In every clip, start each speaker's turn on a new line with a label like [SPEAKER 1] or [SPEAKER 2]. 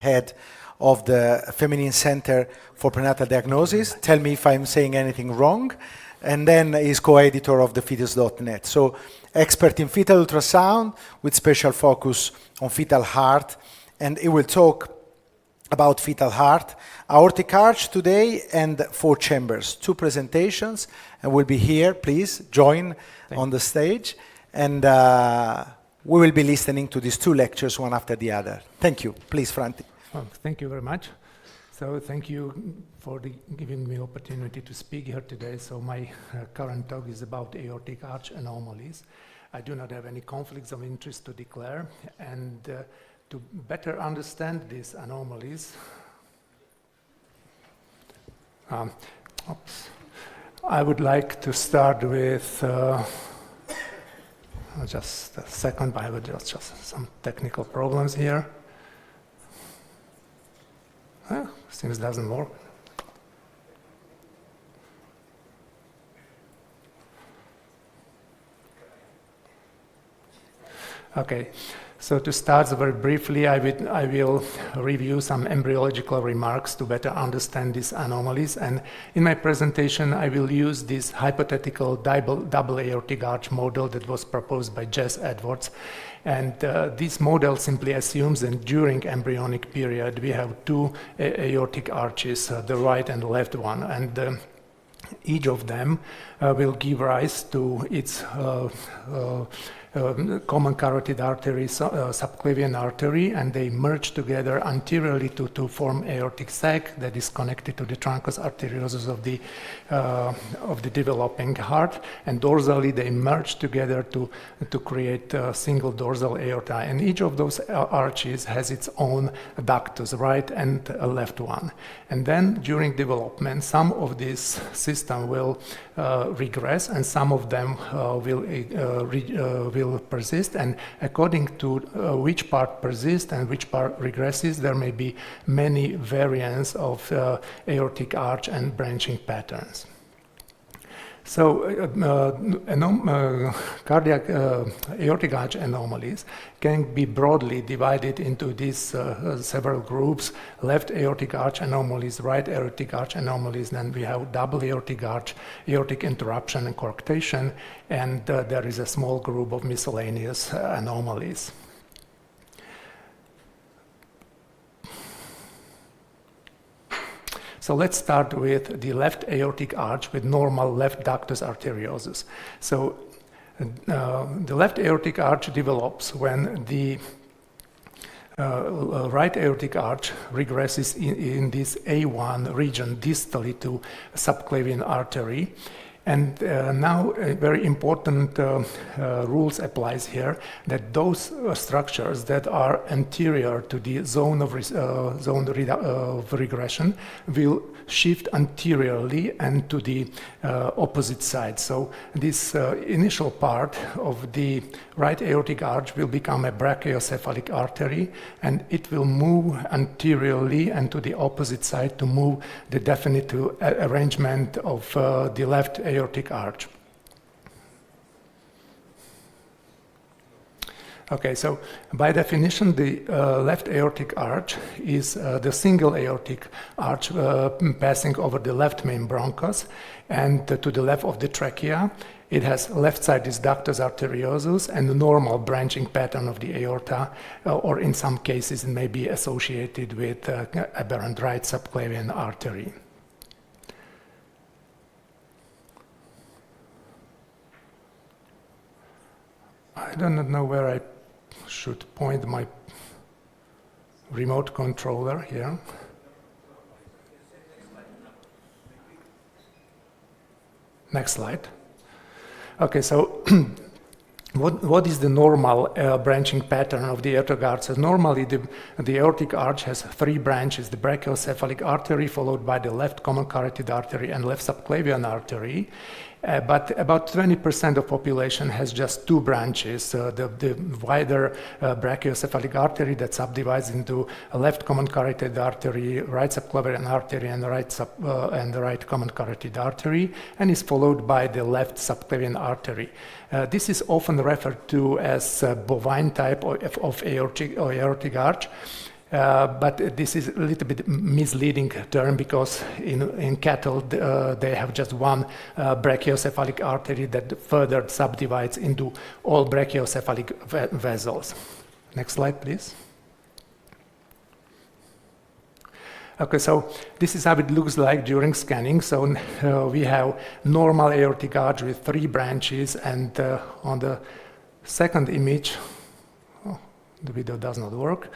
[SPEAKER 1] head of the Feminine Center for Prenatal Diagnosis. Tell me if I'm saying anything wrong. And then he's co-editor of the fetus.net. So expert in fetal ultrasound with special focus on fetal heart. And he will talk about fetal heart, aortic arch today, and 4 chambers. 2 presentations, and we'll be here. Please join on the stage. And we will be listening to these 2 lectures, one after the other. Thank you. Please, Franti.
[SPEAKER 2] Well, thank you very much. So thank you for giving me opportunity to speak here today. So my current talk is about aortic arch anomalies. I do not have any conflicts of interest to declare. And to better understand these anomalies, I would like to start with just a second. I would just some technical problems here. Seems doesn't work. Okay, so to start very briefly, I will review some embryological remarks to better understand these anomalies. And in my presentation, I will use this hypothetical double aortic arch model that was proposed by Jess Edwards. And this model simply assumes that during embryonic period, we have 2 aortic arches, the right and the left one. And each of them will give rise to its common carotid artery, subclavian artery, and they merge together anteriorly to form aortic sac that is connected to the truncus arteriosus of the developing heart, and dorsally they merge together to create a single dorsal aorta. And each of those arches has its own ductus, right and a left one. And then during development, some of this system will regress, and some of them will persist, and according to which part persists and which part regresses, there may be many variants of aortic arch and branching patterns. So cardiac aortic arch anomalies can be broadly divided into these several groups: left aortic arch anomalies, right aortic arch anomalies, then we have double aortic arch, aortic interruption and coarctation, and there is a small group of miscellaneous anomalies. So let's start with the left aortic arch with normal left ductus arteriosus. So the left aortic arch develops when the right aortic arch regresses in this A1 region distally to subclavian artery. And now very important rules applies here, that those structures that are anterior to the zone of regression will shift anteriorly and to the opposite side. So this initial part of the right aortic arch will become a brachiocephalic artery, and it will move anteriorly and to the opposite side to move the definitive arrangement of the left aortic arch. Okay, so by definition, the left aortic arch is the single aortic arch passing over the left main bronchus and to the left of the trachea. It has left side is ductus arteriosus and the normal branching pattern of the aorta, or in some cases it may be associated with aberrant right subclavian artery. I do not know where I should point my remote controller here. Next slide. Okay, so what is the normal branching pattern of the aortic arch? So normally the aortic arch has 3 branches: the brachiocephalic artery, followed by the left common carotid artery and left subclavian artery. But about 20% of population has just 2 branches. The wider brachiocephalic artery that subdivides into a left common carotid artery, right subclavian artery, and the right common carotid artery, and is followed by the left subclavian artery. This is often referred to as bovine type of aortic arch. But this is a little bit misleading term because in cattle they have just one brachiocephalic artery that further subdivides into all brachiocephalic vessels. Next slide, please. Okay, so this is how it looks like during scanning. So we have normal aortic arch with 3 branches, and on the second image, the video does not work.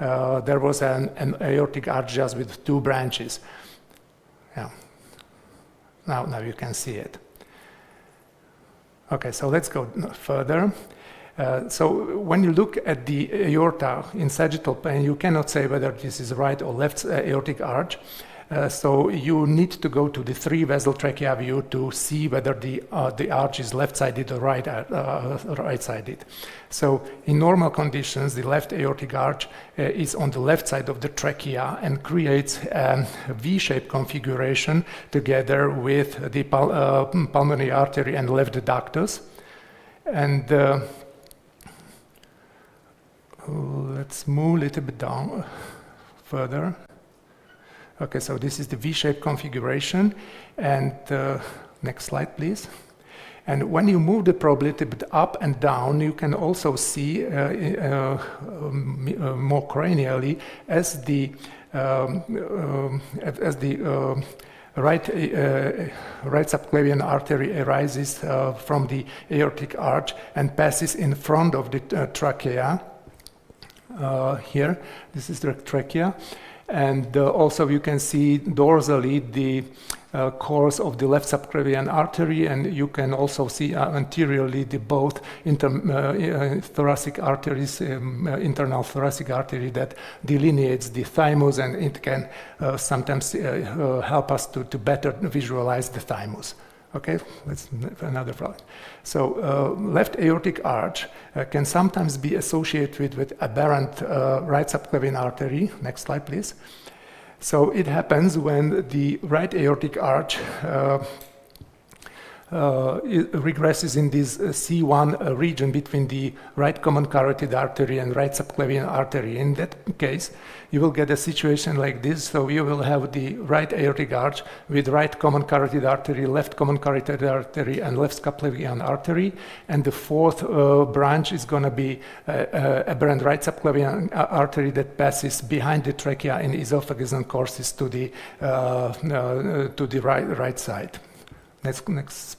[SPEAKER 2] There was an aortic arch just with 2 branches. Yeah. Now you can see it. Okay, so let's go further. So when you look at the aorta in sagittal plane, you cannot say whether this is right or left aortic arch. So you need to go to the 3-vessel trachea view to see whether the arch is left-sided or right-sided. So in normal conditions, the left aortic arch is on the left side of the trachea and creates a V-shaped configuration together with the pulmonary artery and left ductus. And let's move a little bit down further. Okay, so this is the V-shaped configuration. And next slide, please. And when you move the probe a little bit up and down, you can also see more cranially as the right subclavian artery arises from the aortic arch and passes in front of the trachea. Here, this is the trachea. And also you can see dorsally the course of the left subclavian artery, and you can also see anteriorly the both thoracic arteries, internal thoracic artery that delineates the thymus, and it can sometimes help us to better visualize the thymus. Okay, let's another problem. So left aortic arch can sometimes be associated with aberrant right subclavian artery. Next slide, please. So it happens when the right aortic arch regresses in this C1 region between the right common carotid artery and right subclavian artery. In that case, you will get a situation like this. So you will have the right aortic arch with right common carotid artery, left common carotid artery, and left subclavian artery. And the 4th branch is going to be aberrant right subclavian artery that passes behind the trachea in esophagus and courses to the right side. Next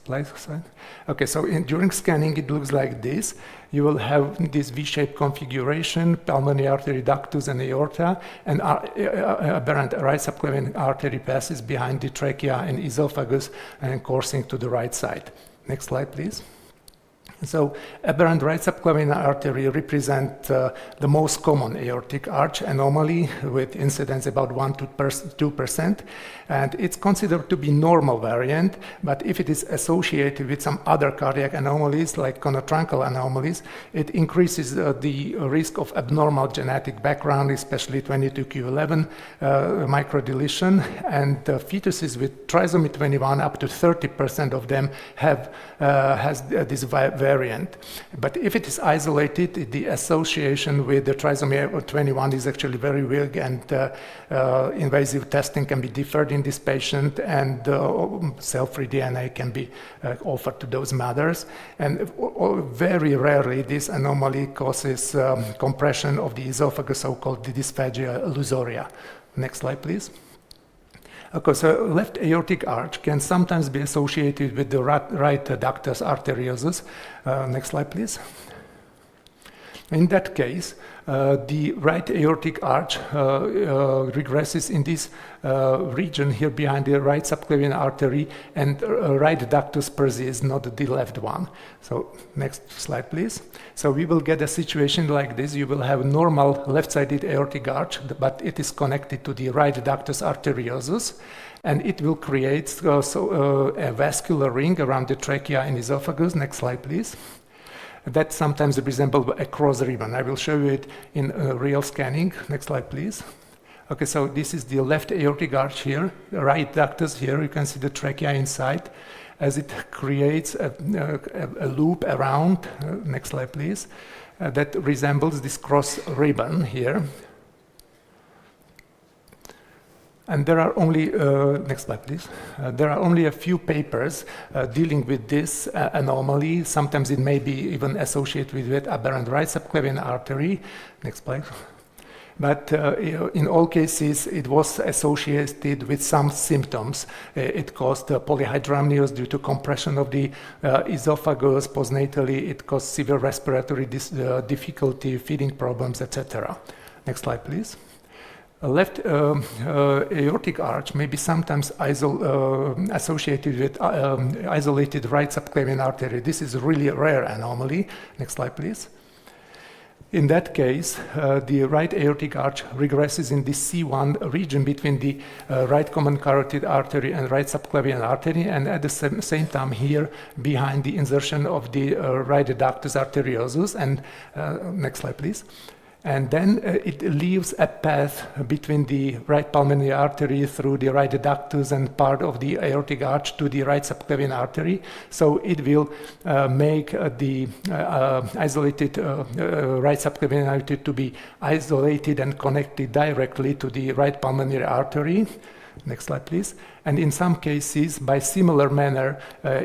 [SPEAKER 2] slide. Okay, so during scanning, it looks like this. You will have this V-shaped configuration, pulmonary artery, ductus, and aorta, and aberrant right subclavian artery passes behind the trachea and esophagus and coursing to the right side. Next slide, please. So aberrant right subclavian artery represent the most common aortic arch anomaly with incidence about 1 to 2%, and it's considered to be normal variant, but if it is associated with some other cardiac anomalies like conotruncal anomalies, it increases the risk of abnormal genetic background, especially 22q11 microdeletion, and fetuses with trisomy 21, up to 30% of them has this variant. But if it is isolated, the association with the trisomy 21 is actually very weak, and invasive testing can be deferred in this patient, and cell-free DNA can be offered to those mothers. And very rarely this anomaly causes compression of the esophagus, so-called dysphagia illusoria. Next slide, please. Okay, so left aortic arch can sometimes be associated with the right ductus arteriosus. Next slide, please. In that case, the right aortic arch regresses in this region here behind the right subclavian artery, and right ductus persists, not the left one. So next slide, please. So we will get a situation like this. You will have normal left-sided aortic arch, but it is connected to the right ductus arteriosus, and it will create a vascular ring around the trachea and esophagus. Next slide, please. That sometimes resembles a cross ribbon. I will show you it in real scanning. Next slide, please. Okay, so this is the left aortic arch here, right ductus here. You can see the trachea inside as it creates a loop around. Next slide, please. That resembles this cross ribbon here. And there are only, next slide please, there are only a few papers dealing with this anomaly. Sometimes it may be even associated with aberrant right subclavian artery. Next slide. But in all cases, it was associated with some symptoms. It caused polyhydramnios due to compression of the esophagus. Postnatally, it caused severe respiratory difficulty, feeding problems, etc. Next slide, please. A left aortic arch may be sometimes associated with isolated right subclavian artery. This is a really rare anomaly. Next slide, please. In that case, the right aortic arch regresses in the C1 region between the right common carotid artery and right subclavian artery, and at the same time here behind the insertion of the right ductus arteriosus. And next slide, please. And then it leaves a path between the right pulmonary artery through the right ductus and part of the aortic arch to the right subclavian artery. So it will make the isolated right subclavian artery to be isolated and connected directly to the right pulmonary artery. Next slide, please. And in some cases, by similar manner,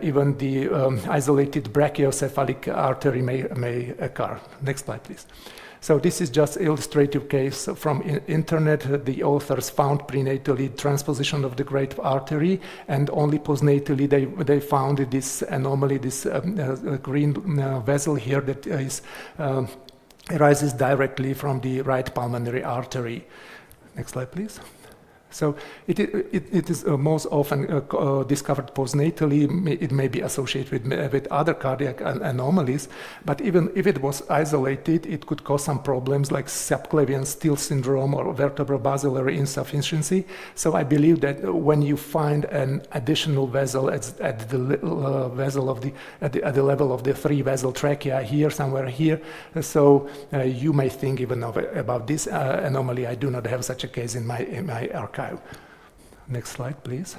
[SPEAKER 2] even the isolated brachiocephalic artery may occur. Next slide, please. So this is just illustrative case from internet. The authors found prenatally transposition of the great artery, and only postnatally they found this anomaly, this green vessel here that arises directly from the right pulmonary artery. Next slide, please. So it is most often discovered postnatally. It may be associated with other cardiac anomalies, but even if it was isolated, it could cause some problems like subclavian steal syndrome or vertebrobasilar insufficiency. So I believe that when you find an additional vessel at the level of the three vessel trachea here, somewhere here, so you may think even about this anomaly. I do not have such a case in my archive. Next slide, please.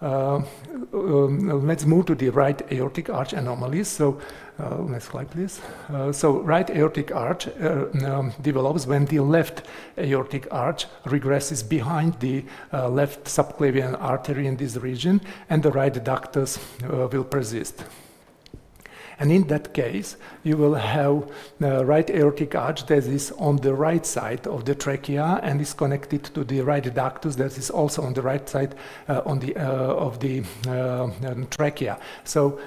[SPEAKER 2] Let's move to the right aortic arch anomalies. So, next slide, please. So, right aortic arch develops when the left aortic arch regresses behind the left subclavian artery in this region, and the right ductus will persist. And in that case, you will have the right aortic arch that is on the right side of the trachea and is connected to the right ductus that is also on the right side of the trachea. So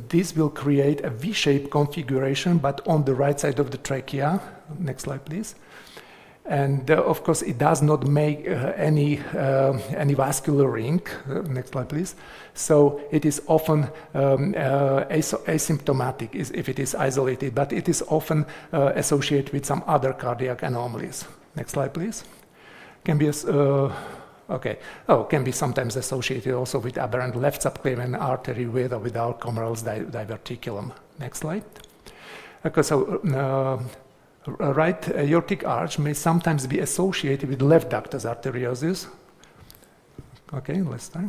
[SPEAKER 2] this will create a V-shaped configuration, but on the right side of the trachea. Next slide, please. And of course, it does not make any vascular ring. Next slide, please. So it is often asymptomatic if it is isolated, but it is often associated with some other cardiac anomalies. Next slide, please. Can be can be sometimes associated also with aberrant left subclavian artery with or without Commerle's diverticulum. Next slide. Okay, so right aortic arch may sometimes be associated with left ductus arteriosus. Okay, let's start.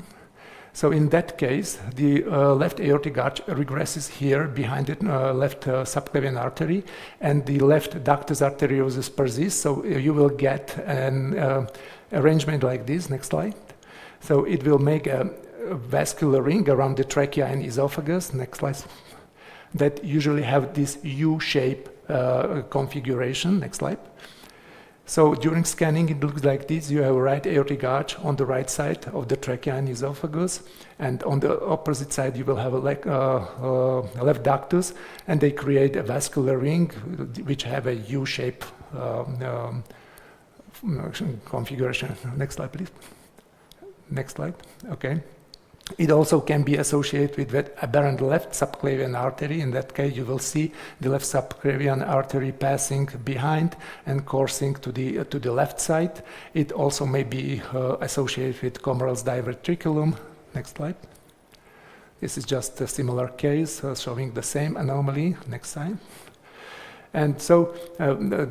[SPEAKER 2] So in that case, the left aortic arch regresses here behind the left subclavian artery, and the left ductus arteriosus persists. So you will get an arrangement like this. Next slide. So it will make a vascular ring around the trachea and esophagus. Next slide. That usually have this U-shape configuration. Next slide. So during scanning, it looks like this. You have a right aortic arch on the right side of the trachea and esophagus, and on the opposite side, you will have a left ductus, and they create a vascular ring which have a U-shape configuration. Next slide, please. Next slide. Okay. It also can be associated with aberrant left subclavian artery. In that case, you will see the left subclavian artery passing behind and coursing to the left side. It also may be associated with Commerle's diverticulum. Next slide. This is just a similar case showing the same anomaly. Next slide. And so,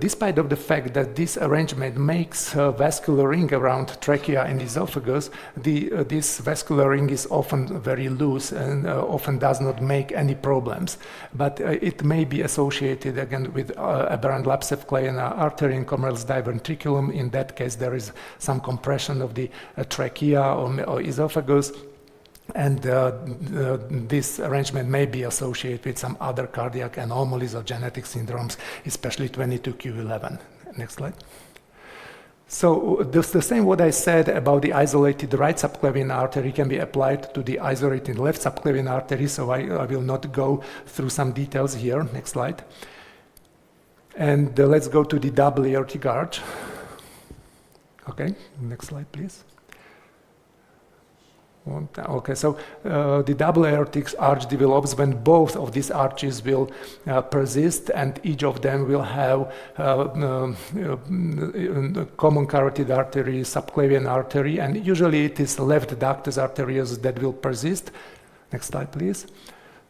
[SPEAKER 2] despite of the fact that this arrangement makes a vascular ring around trachea and esophagus, this vascular ring is often very loose and often does not make any problems. But it may be associated again with aberrant lapse of clay in artery and Comrell's diverticulum. In that case, there is some compression of the trachea or esophagus. And this arrangement may be associated with some other cardiac anomalies or genetic syndromes, especially 22q11. Next slide. So the same what I said about the isolated right subclavian artery can be applied to the isolated left subclavian artery, so I will not go through some details here. Next slide. And let's go to the double aortic arch. Okay, next slide, please. Okay, so the double aortic arch develops when both of these arches will persist, and each of them will have common carotid artery, subclavian artery, and usually it is left ductus arteriosus that will persist. Next slide, please.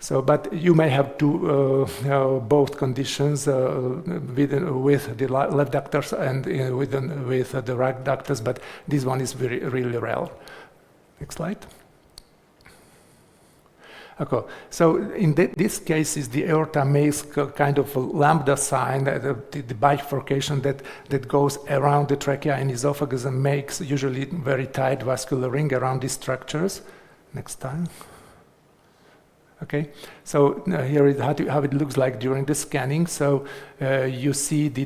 [SPEAKER 2] So, but you may have both conditions with the left ductus and with the right ductus, but this one is really rare. Next slide. Okay, so in this case, the aorta makes kind of a lambda sign, the bifurcation that goes around the trachea and esophagus and makes usually very tight vascular ring around these structures. Next time. Okay, so here is how it looks like during the scanning. So you see the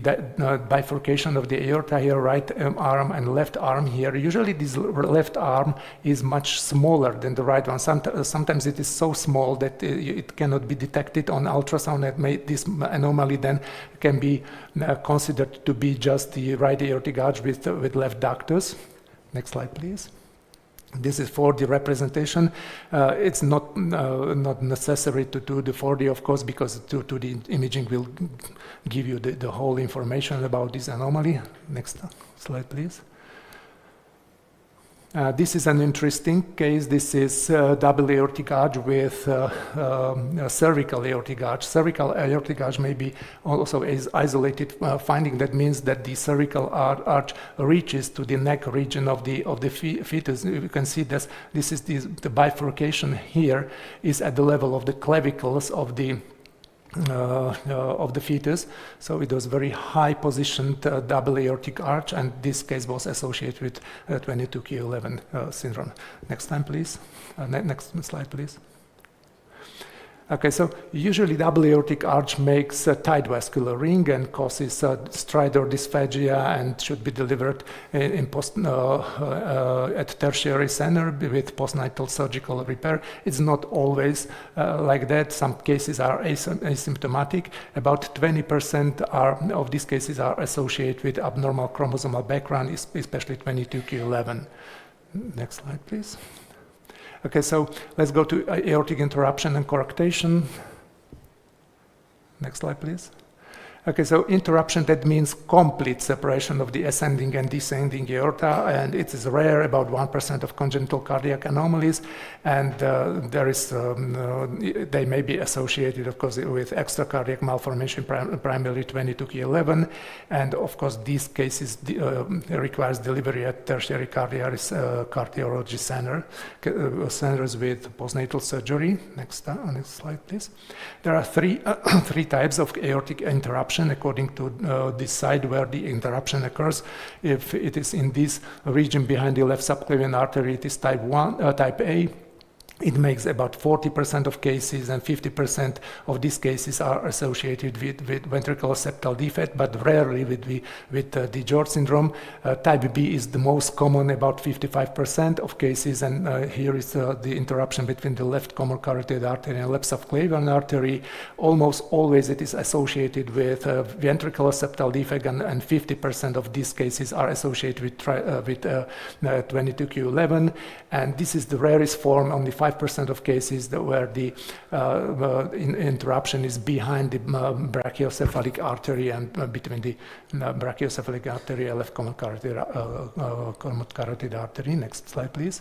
[SPEAKER 2] bifurcation of the aorta here, right arm and left arm here. Usually this left arm is much smaller than the right one. Sometimes it is so small that it cannot be detected on ultrasound. This anomaly then can be considered to be just the right aortic arch with left ductus. Next slide, please. This is for the representation. It's not necessary to do the 4D, of course, because the imaging will give you the whole information about this anomaly. Next slide, please. This is an interesting case. This is double aortic arch with cervical aortic arch. Cervical aortic arch may be also is isolated finding. That means that the cervical arch reaches to the neck region of the fetus. You can see this is the bifurcation here is at the level of the clavicles of the fetus, so it was very high positioned double aortic arch, and this case was associated with 22q11 syndrome. Next time, please. Next slide, please. Okay, so usually double aortic arch makes a tight vascular ring and causes stridor dysphagia and should be delivered at tertiary center with postnatal surgical repair. It's not always like that. Some cases are asymptomatic. About 20% of these cases are associated with abnormal chromosomal background, especially 22q11. Next slide, please. Okay, so let's go to aortic interruption and coarctation. Next slide, please. Okay, so interruption, that means complete separation of the ascending and descending aorta, and it is rare, about 1% of congenital cardiac anomalies, and they may be associated, of course, with extracardiac malformation, primarily 22q11, and of course these cases requires delivery at tertiary cardiology centers with postnatal surgery. Next slide, please. There are three types of aortic interruption according to the site where the interruption occurs. If it is in this region behind the left subclavian artery, it is type A. It makes about 40% of cases, and 50% of these cases are associated with ventricular septal defect, but rarely with DiGeorge syndrome. Type B is the most common, about 55% of cases, and here is the interruption between the left common carotid artery and left subclavian artery. Almost always it is associated with ventricular septal defect, and 50% of these cases are associated with 22q11, and this is the rarest form. Only 5% of cases where the interruption is behind the brachiocephalic artery and between the brachiocephalic artery and left common carotid artery. Next slide, please.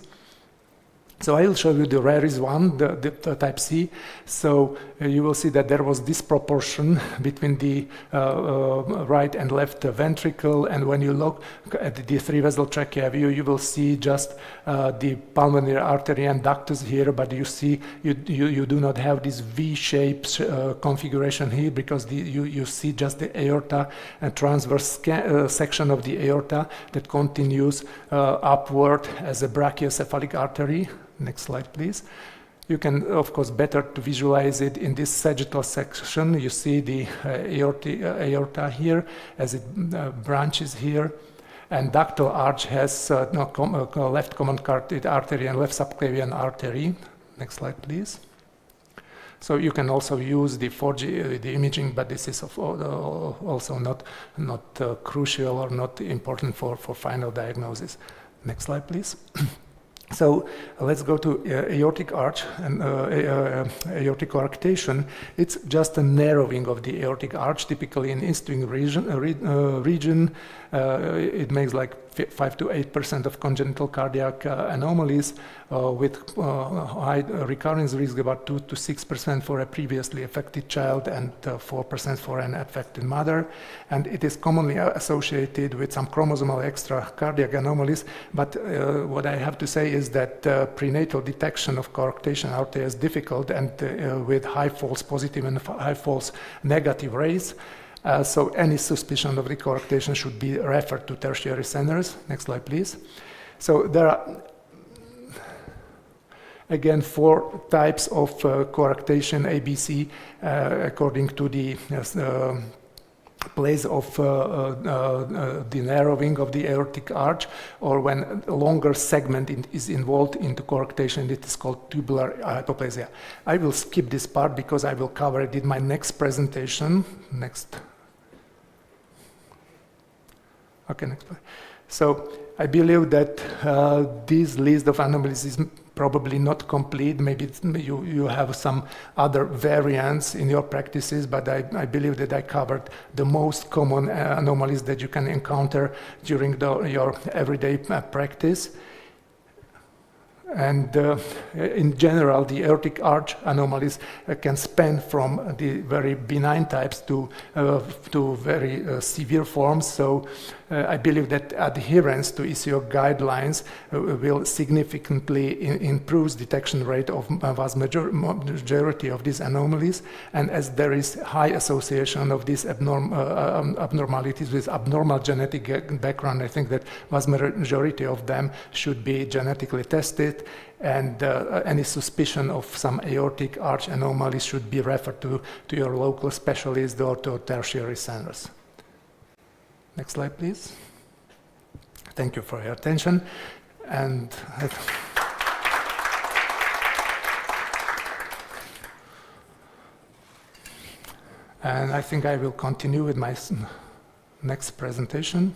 [SPEAKER 2] So I will show you the rarest one, the type C. So you will see that there was disproportion between the right and left ventricle, and when you look at the three-vessel trachea view, you will see just the pulmonary artery and ductus here, but you see you do not have this V-shaped configuration here, because you see just the aorta and transverse section of the aorta that continues upward as a brachiocephalic artery. Next slide, please. You can, of course, better to visualize it in this sagittal section. You see the aorta here as it branches here, and ductal arch has left common carotid artery and left subclavian artery. Next slide, please. So you can also use the 4G, the imaging, but this is also not crucial or not important for final diagnosis. Next slide, please. So let's go to aortic arch and aortic coarctation. It's just a narrowing of the aortic arch, typically in eastwing region. It makes like 5 to 8% of congenital cardiac anomalies with high recurrence risk, about 2 to 6% for a previously affected child and 4% for an affected mother. And it is commonly associated with some chromosomal extra cardiac anomalies. But what I have to say is that prenatal detection of coarctation aorta is difficult, and with high false positive and high false negative rates. So any suspicion of the coarctation should be referred to tertiary centers. Next slide, please. So there are, again, 4 types of coarctation, ABC, according to the place of the narrowing of the aortic arch, or when a longer segment is involved in the coarctation, it is called tubular hypoplasia. I will skip this part because I will cover it in my next presentation. Next. Okay, next slide. So I believe that this list of anomalies is probably not complete. Maybe you have some other variants in your practices, but I believe that I covered the most common anomalies that you can encounter during your everyday practice. And in general, the aortic arch anomalies can span from the very benign types to very severe forms. So I believe that adherence to ECO guidelines will significantly improve detection rate of vast majority of these anomalies. And as there is high association of these abnormalities with abnormal genetic background, I think that vast majority of them should be genetically tested, and any suspicion of some aortic arch anomalies should be referred to your local specialist or to tertiary centers. Next slide, please. Thank you for your attention. And I think I will continue with my next presentation.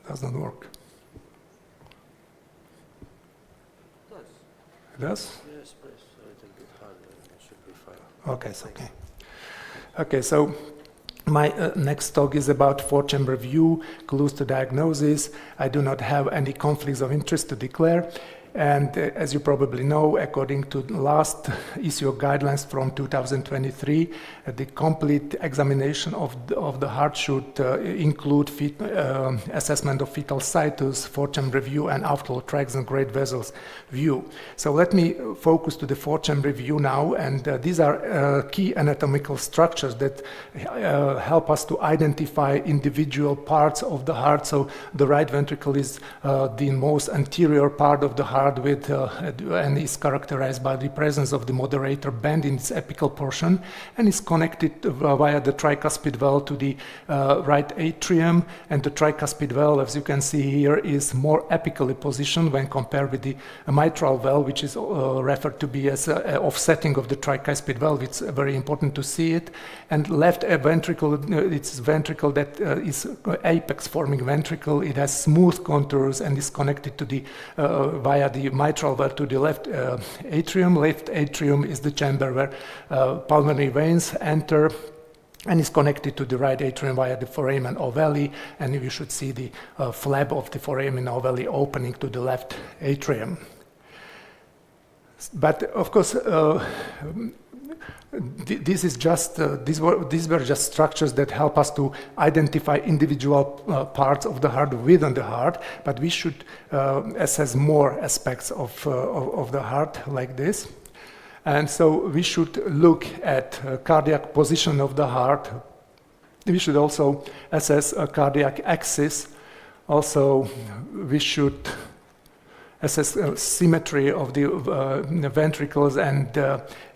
[SPEAKER 2] Does not work. It does?
[SPEAKER 3] Yes, press a little bit harder. It should be fine.
[SPEAKER 2] Okay, it's okay. Okay, so my next talk is about 4-chamber view, clues to diagnosis. I do not have any conflicts of interest to declare. And as you probably know, according to the last ECO guidelines from 2023, the complete examination of the heart should include assessment of fetal situs, 4-chamber view, and outflow tracts and great vessels view. So let me focus to the 4-chamber view now, and these are key anatomical structures that help us to identify individual parts of the heart. So the right ventricle is the most anterior part of the heart, and is characterized by the presence of the moderator band in its apical portion, and is connected via the tricuspid valve to the right atrium. And the tricuspid valve, as you can see here, is more apically positioned when compared with the mitral valve, which is referred to be as offsetting of the tricuspid valve. It's very important to see it. And left ventricle, it's ventricle that is apex forming ventricle. It has smooth contours and is connected to the via the mitral valve to the left atrium. Left atrium is the chamber where pulmonary veins enter and is connected to the right atrium via the foramen ovale, and you should see the flap of the foramen ovale opening to the left atrium. But of course, these were just structures that help us to identify individual parts of the heart within the heart, but we should assess more aspects of the heart like this. And so we should look at cardiac position of the heart. We should also assess a cardiac axis. Also, we should assess symmetry of the ventricles and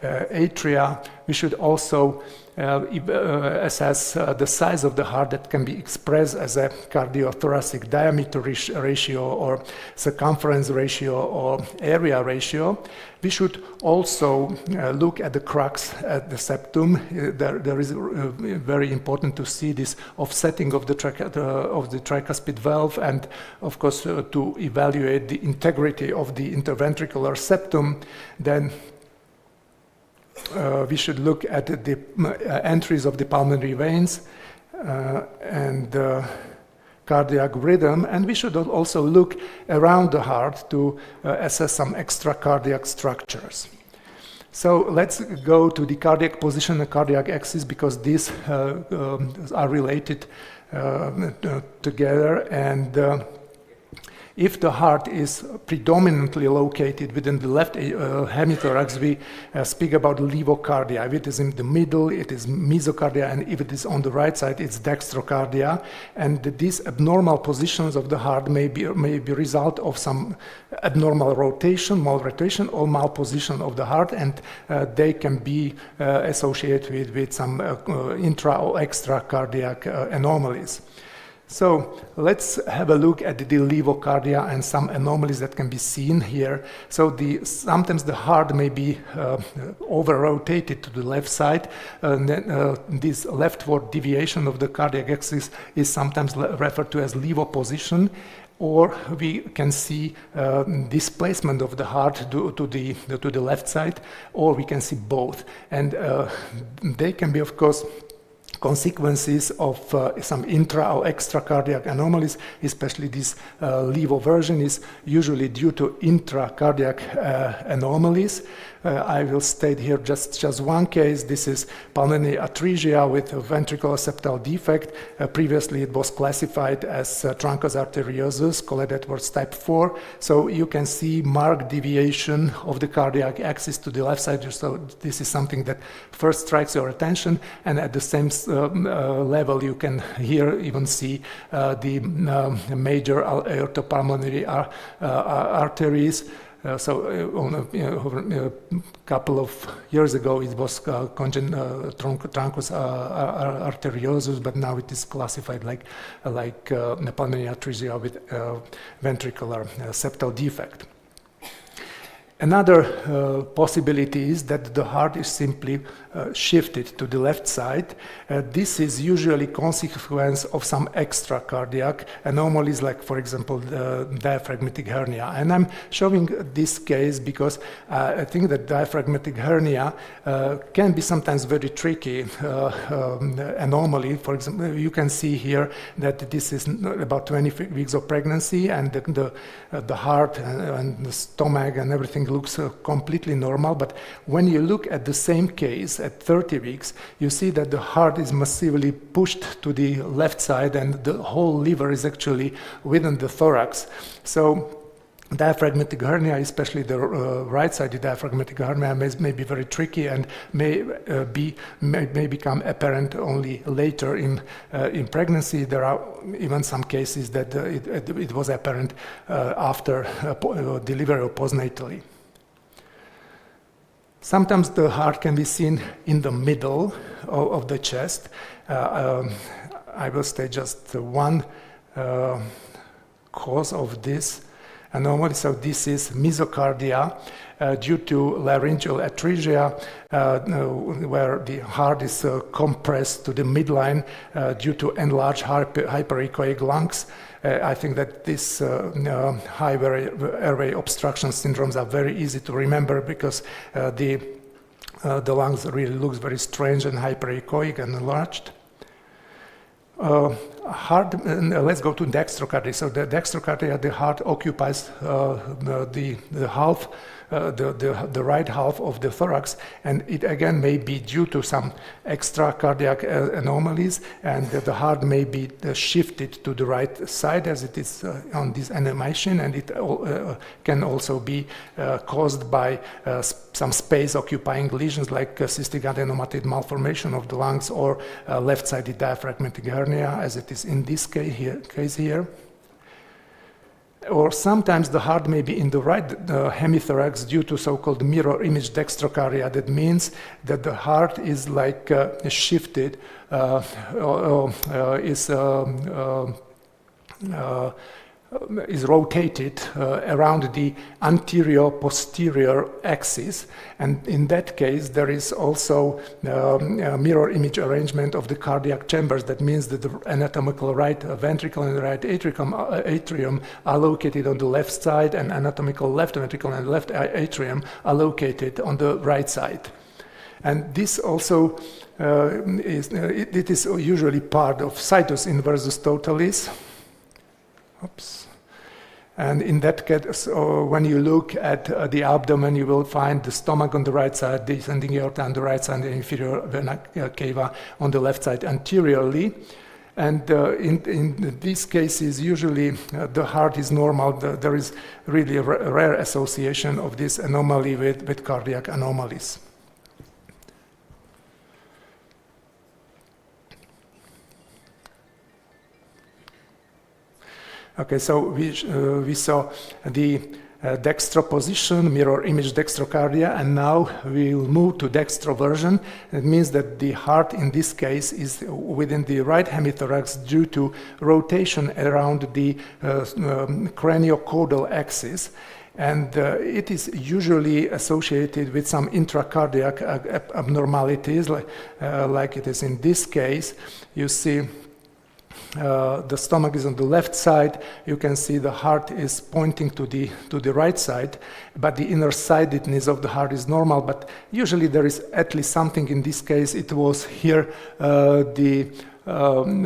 [SPEAKER 2] atria. We should also assess the size of the heart that can be expressed as a cardiothoracic diameter ratio or circumference ratio or area ratio. We should also look at the crux at the septum. There is very important to see this offsetting of the tricuspid valve, and of course to evaluate the integrity of the interventricular septum. Then we should look at the entries of the pulmonary veins and cardiac rhythm, and we should also look around the heart to assess some extra cardiac structures. So let's go to the cardiac position and cardiac axis, because these are related together. And if the heart is predominantly located within the left hemithorax, we speak about levocardia. If it is in the middle, it is mesocardia, and if it is on the right side, it's dextrocardia. And these abnormal positions of the heart may be result of some abnormal rotation, malrotation, or malposition of the heart, and they can be associated with some intra or extra cardiac anomalies. So let's have a look at the levocardia and some anomalies that can be seen here. So sometimes the heart may be over-rotated to the left side, and then this leftward deviation of the cardiac axis is sometimes referred to as levoposition. Or we can see displacement of the heart to the left side, or we can see both. And they can be, of course, consequences of some intra or extra cardiac anomalies, especially this levoversion is usually due to intracardiac anomalies. I will state here just one case. This is pulmonary atresia with a ventricular septal defect. Previously it was classified as truncus arteriosus, Collet-Edwards type 4. So you can see marked deviation of the cardiac axis to the left side. So this is something that first strikes your attention, and at the same level you can here even see the major aortopulmonary arteries. A couple of years ago it was truncus arteriosus, but now it is classified like pulmonary atresia with ventricular septal defect. Another possibility is that the heart is simply shifted to the left side. This is usually consequence of some extra cardiac anomalies, like, for example, the diaphragmatic hernia. And I'm showing this case because I think that diaphragmatic hernia can be sometimes very tricky anomaly. For example, you can see here that this is about 20 weeks of pregnancy, and the heart and the stomach and everything looks completely normal. But when you look at the same case at 30 weeks, you see that the heart is massively pushed to the left side, and the whole liver is actually within the thorax. So diaphragmatic hernia, especially the right-sided diaphragmatic hernia, may be very tricky and may become apparent only later in pregnancy. There are even some cases that it was apparent after delivery or postnatally. Sometimes the heart can be seen in the middle of the chest. I will state just one cause of this. anomaly. So this is mesocardia due to laryngeal atresia, where the heart is compressed to the midline due to enlarged hyperechoic lungs. I think that these high airway obstruction syndromes are very easy to remember because the lungs really looks very strange and hyperechoic and enlarged. Let's go to dextrocardia. So the dextrocardia, the heart occupies the half, the right half of the thorax, and it again may be due to some extra cardiac anomalies, and the heart may be shifted to the right side as it is on this animation, and it can also be caused by some space-occupying lesions like cystic adenoma malformation of the lungs or left-sided diaphragmatic hernia, as it is in this case here. Or sometimes the heart may be in the right hemithorax due to so-called mirror image dextrocardia. That means that the heart is like shifted, is rotated around the anterior-posterior axis, and in that case there is also mirror image arrangement of the cardiac chambers. That means that the anatomical right ventricle and the right atrium are located on the left side, and anatomical left ventricle and left atrium are located on the right side. And this also it is usually part of situs inversus totalis. Oops. And in that case, when you look at the abdomen, you will find the stomach on the right side, descending aorta on the right side, and the inferior vena cava on the left side anteriorly. And in these cases, usually the heart is normal. There is really a rare association of this anomaly with cardiac anomalies. Okay, so we saw the dextroposition, mirror image dextrocardia, and now we will move to dextroversion. It means that the heart in this case is within the right hemithorax due to rotation around the craniocaudal axis. And it is usually associated with some intracardiac abnormalities, like it is in this case. You see the stomach is on the left side. You can see the heart is pointing to the right side, but the inner sidedness of the heart is normal. But usually there is at least something. In this case, it was here the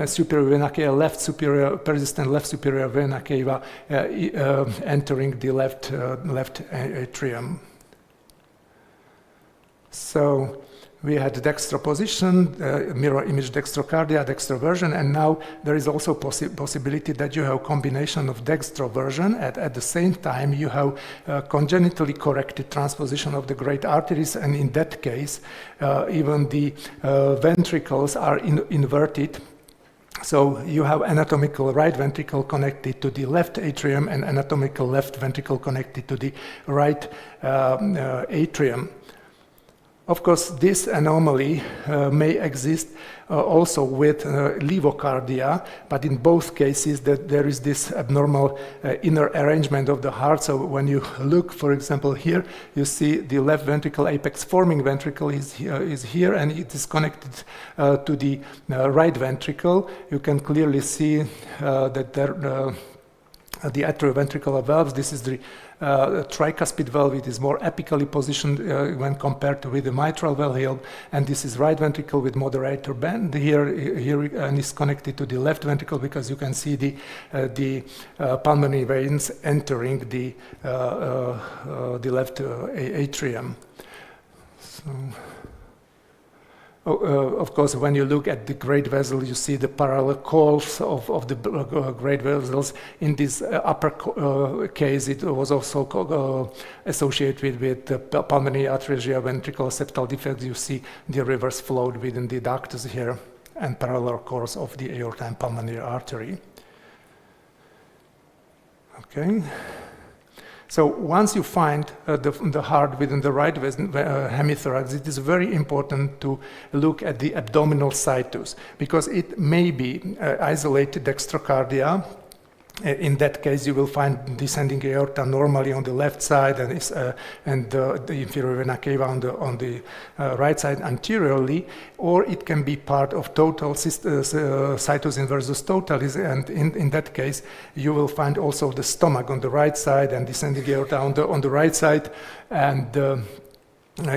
[SPEAKER 2] superior vena cava, left superior, persistent left superior vena cava entering the left atrium. So we had dextroposition, mirror image dextrocardia, dextroversion, and now there is also possibility that you have combination of dextroversion. At the same time, you have congenitally corrected transposition of the great arteries, and in that case, even the ventricles are inverted. So you have anatomical right ventricle connected to the left atrium and anatomical left ventricle connected to the right atrium. Of course, this anomaly may exist also with levocardia, but in both cases that there is this abnormal inner arrangement of the heart. So when you look, for example, here, you see the left ventricle apex forming ventricle is here, and it is connected to the right ventricle. You can clearly see that there the atrioventricular valves. This is the tricuspid valve. It is more apically positioned when compared with the mitral valve, and this is right ventricle with moderator bend here and is connected to the left ventricle because you can see the pulmonary veins entering the left atrium. So. Of course, when you look at the great vessel, you see the parallel course of the great vessels. In this upper case, it was also associated with pulmonary atresia, ventricular septal defects. You see the reverse flow within the ducts here and parallel course of the aorta and pulmonary artery. Okay. So once you find the heart within the right hemithorax, it is very important to look at the abdominal situs because it may be isolated dextrocardia In that case, you will find descending aorta normally on the left side, and the inferior vena cava on the right side anteriorly, or it can be part of total situs inversus totalis, and in that case, you will find also the stomach on the right side and descending aorta on the right side, and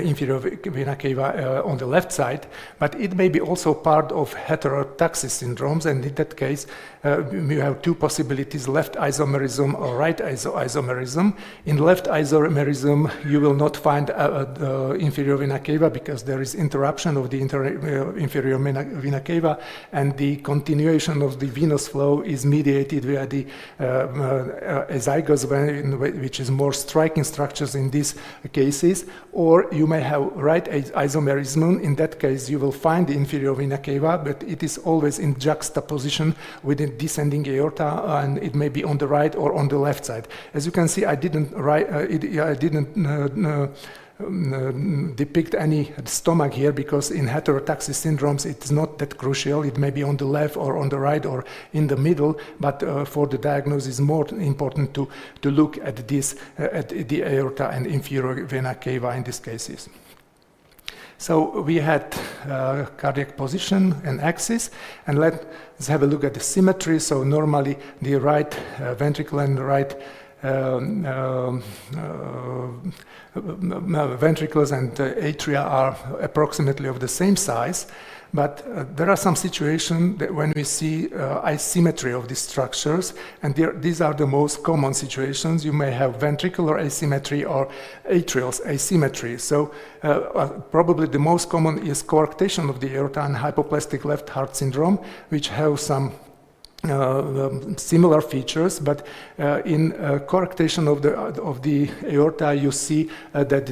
[SPEAKER 2] inferior vena cava on the left side, but it may be also part of heterotaxis syndromes, and in that case you have two possibilities, left isomerism or right isomerism. In left isomerism you will not find the inferior vena cava because there is interruption of the inferior vena cava, and the continuation of the venous flow is mediated via the azygos vein, which is more striking structures in these cases. Or you may have right isomerism. In that case, you will find the inferior vena cava, but it is always in juxtaposition with the descending aorta, and it may be on the right or on the left side. As you can see, I didn't depict any stomach here because in heterotaxis syndromes it is not that crucial. It may be on the left or on the right or in the middle, but for the diagnosis it's more important to look at this at the aorta and inferior vena cava in these cases. So we had cardiac position and axis, and let's have a look at the symmetry. So normally the right ventricle and the right ventricles and atria are approximately of the same size, but there are some situations when we see asymmetry of these structures, and these are the most common situations. You may have ventricular asymmetry or atrial asymmetry. So probably the most common is coarctation of the aorta and hypoplastic left heart syndrome, which have some similar features, but in coarctation of the aorta, you see that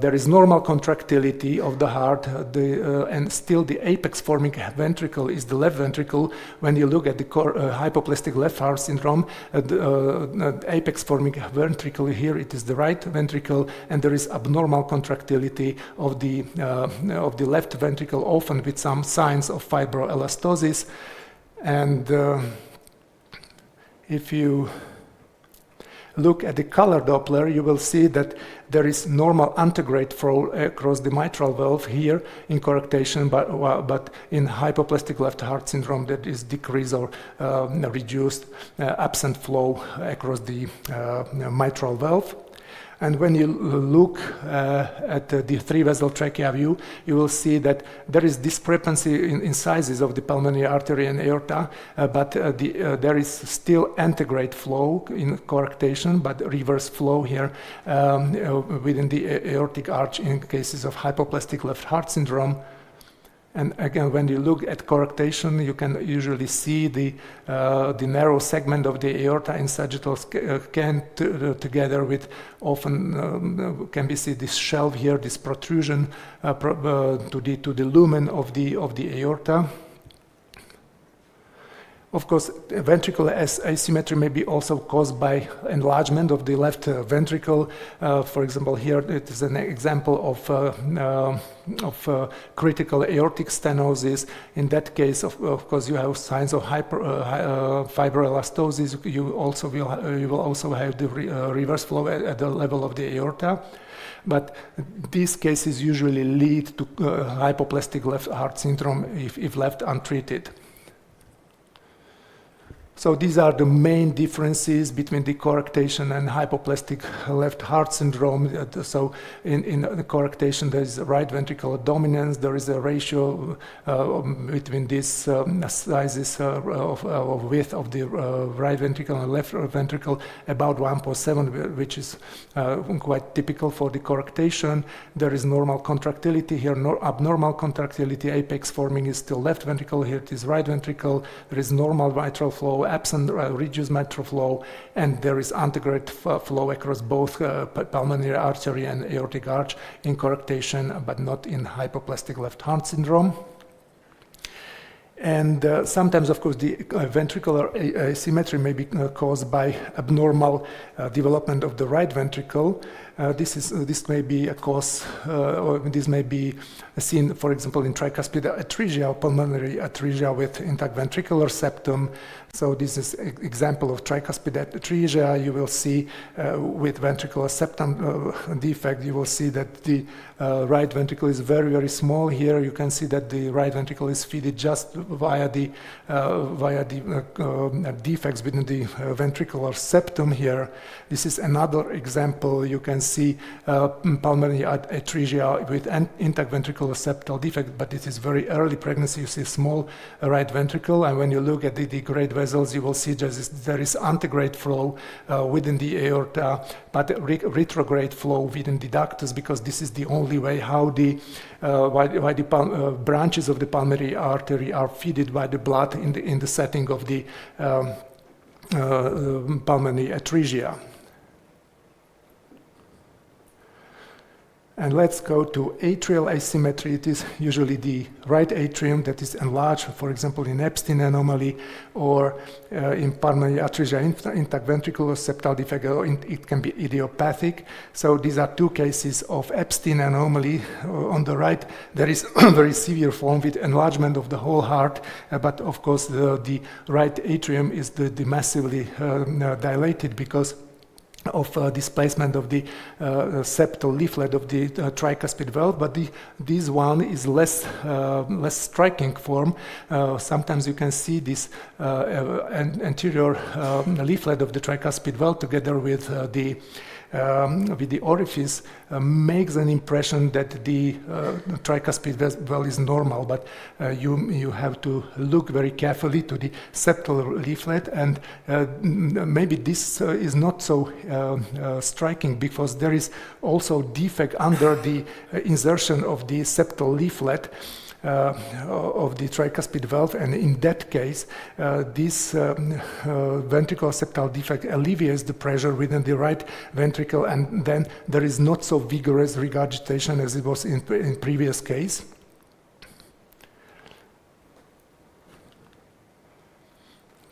[SPEAKER 2] there is normal contractility of the heart, and still the apex forming ventricle is the left ventricle. When you look at the hypoplastic left heart syndrome, the apex forming ventricle here, it is the right ventricle, and there is abnormal contractility of the left ventricle, often with some signs of fibroelastosis. And if you look at the color Doppler, you will see that there is normal antegrade flow across the mitral valve here in coarctation, but in hypoplastic left heart syndrome that is decreased or reduced absent flow across the mitral valve. And when you look at the three-vessel trachea view, you will see that there is discrepancy in sizes of the pulmonary artery and aorta, but there is still antegrade flow in coarctation, but reverse flow here within the aortic arch in cases of hypoplastic left heart syndrome. And again, when you look at coarctation, you can usually see the narrow segment of the aorta in sagittal scan together with often can be seen this shelf here, this protrusion to the lumen of the aorta. Of course, ventricular asymmetry may be also caused by enlargement of the left ventricle. For example, here it is an example of critical aortic stenosis. In that case, of course, you have signs of fibroelastosis. You will also have the reverse flow at the level of the aorta. But these cases usually lead to hypoplastic left heart syndrome if left untreated. So these are the main differences between the coarctation and hypoplastic left heart syndrome. So in the coarctation, there is right ventricular dominance. There is a ratio between these sizes of width of the right ventricle and left ventricle about 1.7, which is quite typical for the coarctation. There is normal contractility here, abnormal contractility. Apex forming is still left ventricle. Here it is right ventricle. There is normal mitral flow, absent reduced mitral flow, and there is antegrade flow across both pulmonary artery and aortic arch in coarctation, but not in hypoplastic left heart syndrome. And sometimes, of course, the ventricular asymmetry may be caused by abnormal development of the right ventricle. This may be a cause, or this may be seen, for example, in tricuspid atresia, pulmonary atresia with intact ventricular septum. So this is an example of tricuspid atresia. You will see with ventricular septum defect, you will see that the right ventricle is very, very small here. You can see that the right ventricle is fed just via the defects within the ventricular septum here. This is another example. You can see pulmonary atresia with intact ventricular septal defect, but it is very early pregnancy. You see small right ventricle, and when you look at the great vessels, you will see there is antegrade flow within the aorta, but retrograde flow within the ductus, because this is the only way how the why the branches of the pulmonary artery are fed by the blood in the setting of the pulmonary atresia. And let's go to atrial asymmetry. It is usually the right atrium that is enlarged, for example, in Epstein anomaly, or in pulmonary atresia intact ventricular septal defect, or it can be idiopathic. So these are two cases of Epstein anomaly. On the right, there is a very severe form with enlargement of the whole heart, but of course the right atrium is the massively dilated because of displacement of the septal leaflet of the tricuspid valve, but this one is less striking form. Sometimes you can see this anterior leaflet of the tricuspid valve together with the orifice makes an impression that the tricuspid valve is normal, but you have to look very carefully to the septal leaflet, and maybe this is not so striking because there is also defect under the insertion of the septal leaflet of the tricuspid valve, and in that case this ventricular septal defect alleviates the pressure within the right ventricle, and then there is not so vigorous regurgitation as it was in previous case.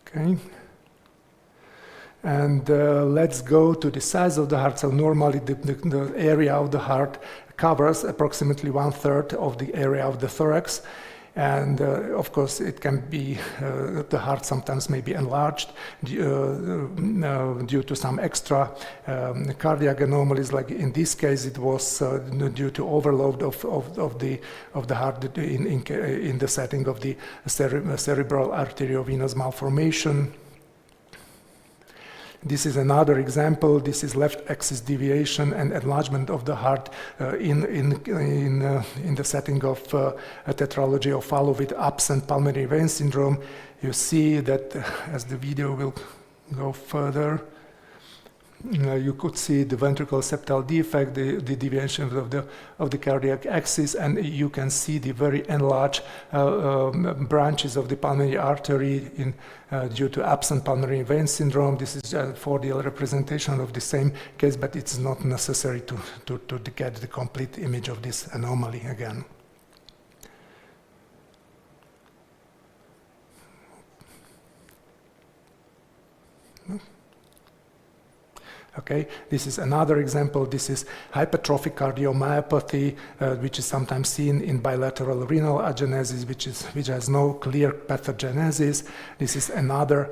[SPEAKER 2] Okay. And let's go to the size of the heart. So normally the area of the heart covers approximately 1/3 of the area of the thorax, and of course it can be the heart sometimes may be enlarged due to some extra cardiac anomalies. Like in this case, it was due to overload of the heart in the setting of the cerebral arteriovenous malformation. This is another example. This is left axis deviation and enlargement of the heart in the setting of a tetralogy of Fallot with absent pulmonary vein syndrome. You see that as the video will go further, you could see the ventricular septal defect, the deviation of the cardiac axis, and you can see the very enlarged branches of the pulmonary artery due to absent pulmonary vein syndrome. This is a 4D representation of the same case, but it's not necessary to get the complete image of this anomaly again. Okay, this is another example. This is hypertrophic cardiomyopathy, which is sometimes seen in bilateral renal agenesis, which has no clear pathogenesis. This is another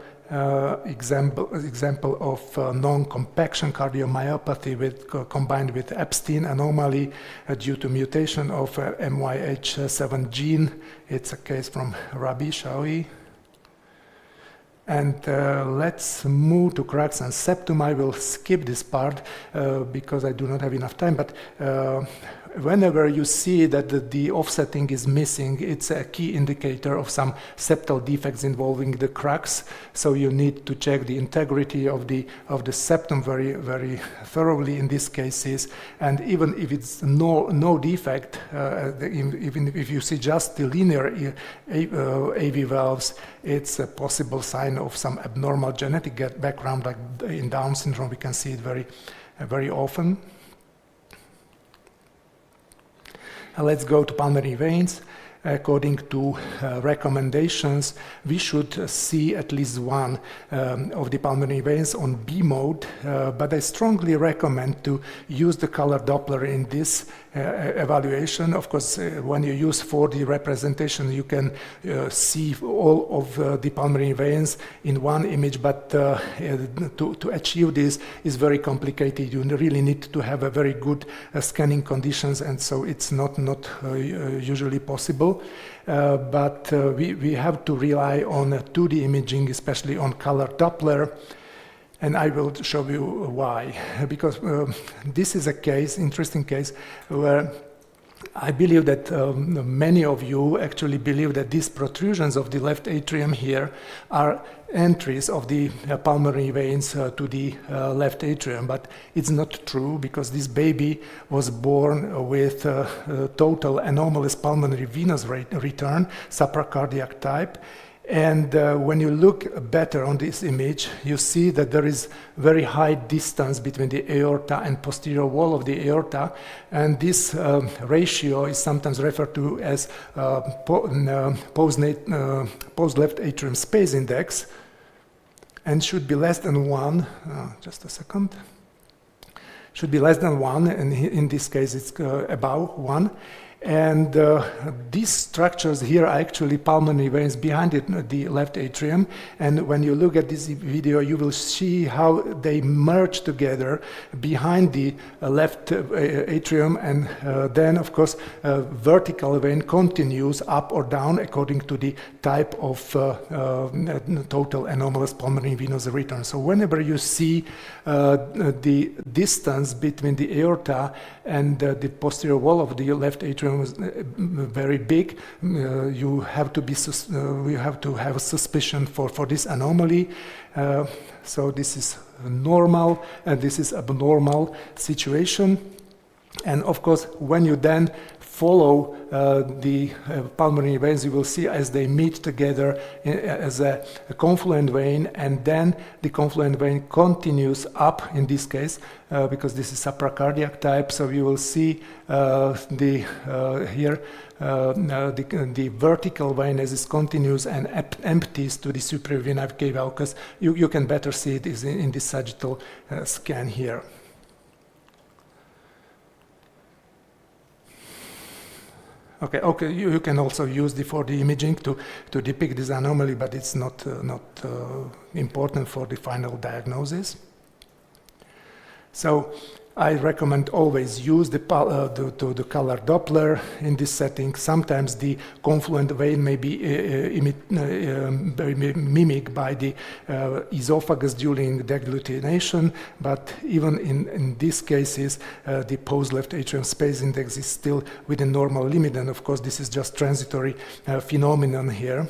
[SPEAKER 2] example of non-compaction cardiomyopathy combined with Epstein anomaly due to mutation of MYH7 gene. It's a case from Rabi, shall we? And let's move to cracks and septum. I will skip this part because I do not have enough time, but whenever you see that the offsetting is missing, it's a key indicator of some septal defects involving the cracks. So you need to check the integrity of the septum very, very thoroughly in these cases. And even if it's no defect, even if you see just the linear AV valves, it's a possible sign of some abnormal genetic background, like in Down syndrome. We can see it very, very often. Let's go to pulmonary veins. according to recommendations, we should see at least one of the pulmonary veins on B mode, but I strongly recommend to use the color Doppler in this evaluation. Of course, when you use 4D representation, you can see all of the pulmonary veins in one image, but to achieve this is very complicated. You really need to have a very good scanning conditions, and so it's not usually possible. But we have to rely on 2D imaging, especially on color Doppler. And I will show you why. Because this is a case, interesting case, where I believe that many of you actually believe that these protrusions of the left atrium here are entries of the pulmonary veins to the left atrium, but it's not true, because this baby was born with total anomalous pulmonary venous return, supracardiac type. And when you look better on this image, you see that there is very high distance between the aorta and posterior wall of the aorta, and this ratio is sometimes referred to as post-left atrium space index, and should be less than 1. Just a second. Should be less than 1, and in this case it's above 1. And these structures here are actually pulmonary veins behind the left atrium. And when you look at this video, you will see how they merge together behind the left atrium. And then, of course, vertical vein continues up or down according to the type of total anomalous pulmonary venous return. So whenever you see the distance between the aorta and the posterior wall of the left atrium is very big, you have to have a suspicion for this anomaly. So this is normal and this is abnormal situation. And of course, when you then follow the pulmonary veins, you will see as they meet together as a confluent vein, and then the confluent vein continues up in this case, because this is supracardiac type. So you will see the vertical vein as it continues and empties to the superior vena cava, because you can better see it is in the sagittal scan here. Okay. You can also use the 4D imaging to depict this anomaly, but it's not important for the final diagnosis. So I recommend always use the color Doppler in this setting. Sometimes the confluent vein may be mimicked by the esophagus during degglutination, but even in these cases, the post-left atrium space index is still within normal limit, and of course this is just transitory phenomenon here.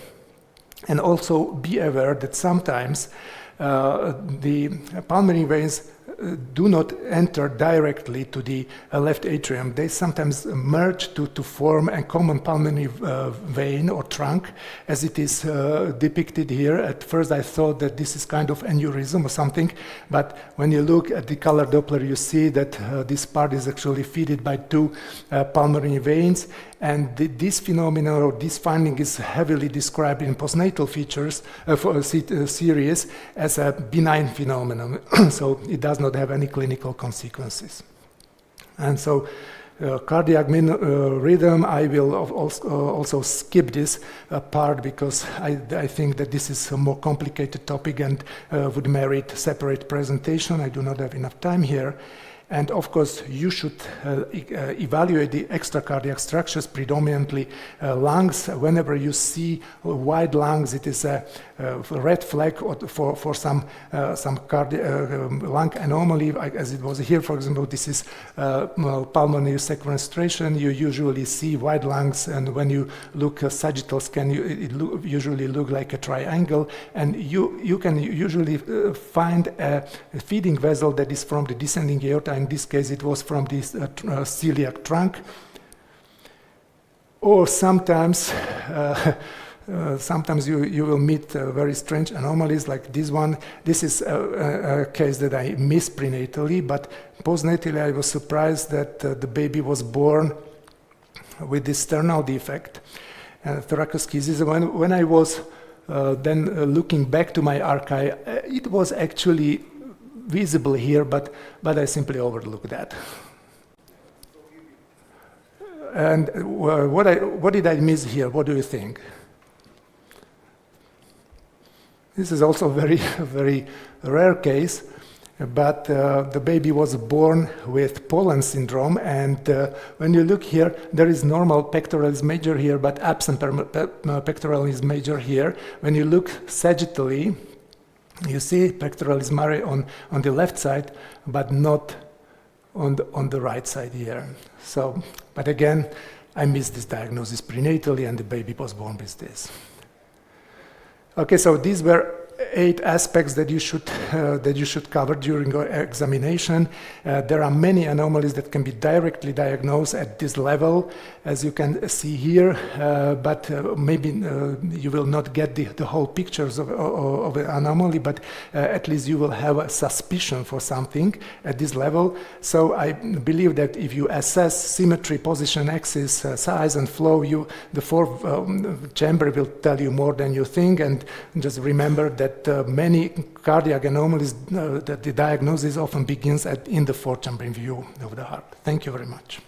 [SPEAKER 2] And also be aware that sometimes the pulmonary veins do not enter directly to the left atrium. They sometimes merge to form a common pulmonary vein or trunk, as it is depicted here. At first I thought that this is kind of aneurysm or something, but when you look at the color Doppler, you see that this part is actually fed by two pulmonary veins, and this phenomenon or this finding is heavily described in postnatal features series as a benign phenomenon. So it does not have any clinical consequences. And so cardiac rhythm, I will also skip this part, because I think that this is a more complicated topic and would merit separate presentation. I do not have enough time here. And of course, you should evaluate the extracardiac structures, predominantly lungs. Whenever you see wide lungs, it is a red flag for some lung anomaly, as it was here. For example, this is pulmonary sequestration. You usually see wide lungs, and when you look at sagittal scan, it usually look like a triangle. And you can usually find a feeding vessel that is from the descending aorta. In this case, it was from this celiac trunk. Or sometimes you will meet very strange anomalies like this one. This is a case that I missed prenatally, but postnatally I was surprised that the baby was born with this sternal defect. thoracoschisis. When I was then looking back to my archive, it was actually visible here, but I simply overlooked that. And what did I miss here? What do you think? This is also a very rare case, but the baby was born with Poland syndrome, and when you look here, there is normal pectoralis major here, but absent pectoralis major here. When you look sagittally, you see pectoralis mare on the left side, but not on the right side here. So, but again, I missed this diagnosis prenatally, and the baby was born with this. Okay, so these were 8 aspects that you should cover during your examination. There are many anomalies that can be directly diagnosed at this level, as you can see here, but maybe you will not get the whole pictures of an anomaly, but at least you will have a suspicion for something at this level. So I believe that if you assess symmetry, position, axis, size, and flow, the 4th chamber will tell you more than you think, and just remember that many cardiac anomalies, that the diagnosis often begins in the 4th chamber view of the heart. Thank you very much.